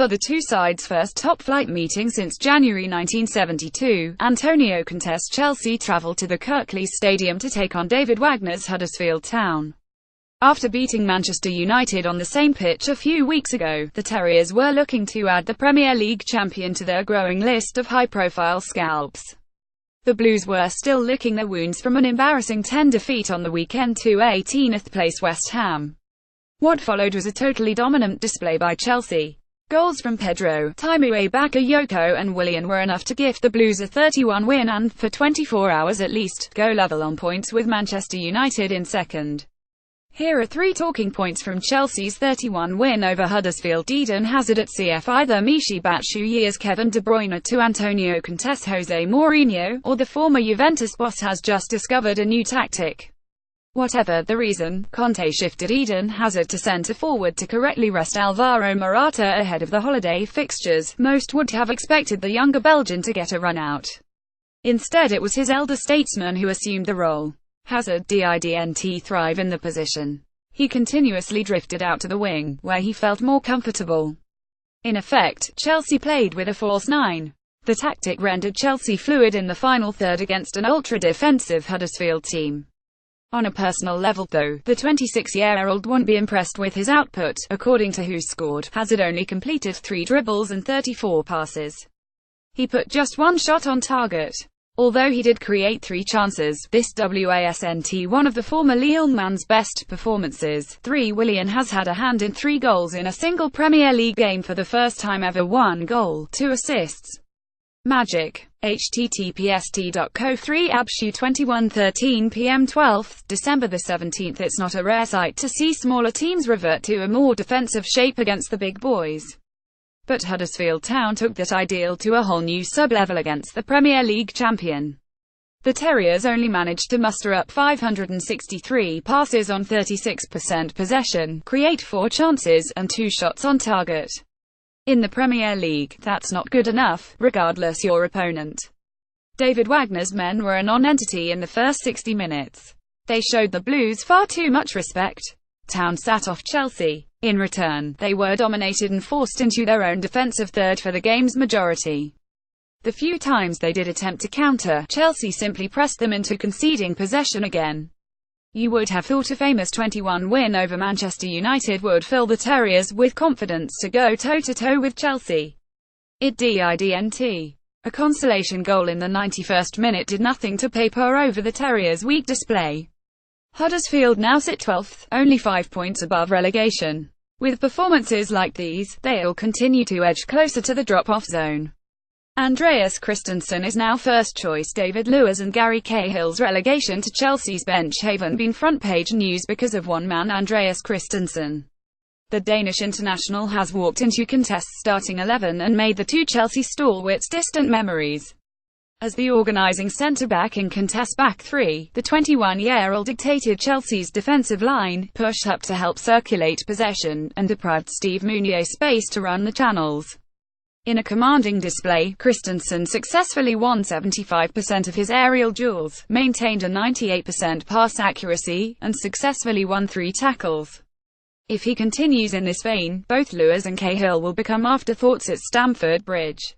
For the two sides' first top-flight meeting since January 1972, Antonio Conte's Chelsea travelled to the Kirklees Stadium to take on David Wagner's Huddersfield Town. After beating Manchester United on the same pitch a few weeks ago, the Terriers were looking to add the Premier League champion to their growing list of high-profile scalps. The Blues were still licking their wounds from an embarrassing 10 defeat on the weekend to 18th-place West Ham. What followed was a totally dominant display by Chelsea. Goals from Pedro, Timue Bakayoko and Willian were enough to gift the Blues a 31 win and, for 24 hours at least, go level on points with Manchester United in second. Here are 3 talking points from Chelsea's 31 win over Huddersfield: Eden Hazard at CF, either Michy Batshuayi's Kevin De Bruyne to Antonio Conte's Jose Mourinho, or the former Juventus boss has just discovered a new tactic. Whatever the reason, Conte shifted Eden Hazard to centre-forward to correctly rest Alvaro Morata ahead of the holiday fixtures. Most would have expected the younger Belgian to get a run out. Instead it was his elder statesman who assumed the role. Hazard didn't thrive in the position. He continuously drifted out to the wing, where he felt more comfortable. In effect, Chelsea played with a false 9. The tactic rendered Chelsea fluid in the final third against an ultra-defensive Huddersfield team. On a personal level, though, the 26-year-old won't be impressed with his output. According to Who Scored, Hazard only completed 3 dribbles and 34 passes. He put just 1 shot on target. Although he did create 3 chances, this wasn't one of the former Lille man's best performances. Willian has had a hand in 3 goals in a single Premier League game for the first time ever. 1 goal, 2 assists. Magic. https://t.co 3 Abshu 21:13 p.m. 12th December 17th. It's not a rare sight to see smaller teams revert to a more defensive shape against the big boys. But Huddersfield Town took that ideal to a whole new sub-level against the Premier League champion. The Terriers only managed to muster up 563 passes on 36% possession, create 4 chances, and 2 shots on target. In the Premier League, that's not good enough, regardless your opponent. David Wagner's men were a non-entity in the first 60 minutes. They showed the Blues far too much respect. Town sat off Chelsea. In return, they were dominated and forced into their own defensive third for the game's majority. The few times they did attempt to counter, Chelsea simply pressed them into conceding possession again. You would have thought a famous 21 win over Manchester United would fill the Terriers with confidence to go toe-to-toe with Chelsea. It didn't. A consolation goal in the 91st minute did nothing to paper over the Terriers' weak display. Huddersfield now sit 12th, only 5 points above relegation. With performances like these, they'll continue to edge closer to the drop-off zone. Andreas Christensen is now first choice. David Luiz and Gary Cahill's relegation to Chelsea's bench haven't been front-page news because of one man, Andreas Christensen. The Danish international has walked into Conte's starting 11 and made the 2 Chelsea stalwarts distant memories. As the organising centre-back in Conte's back 3, the 21-year-old dictated Chelsea's defensive line, pushed up to help circulate possession, and deprived Steve Mounier space to run the channels. In a commanding display, Christensen successfully won 75% of his aerial duels, maintained a 98% pass accuracy, and successfully won 3 tackles. If he continues in this vein, both Luiz and Cahill will become afterthoughts at Stamford Bridge.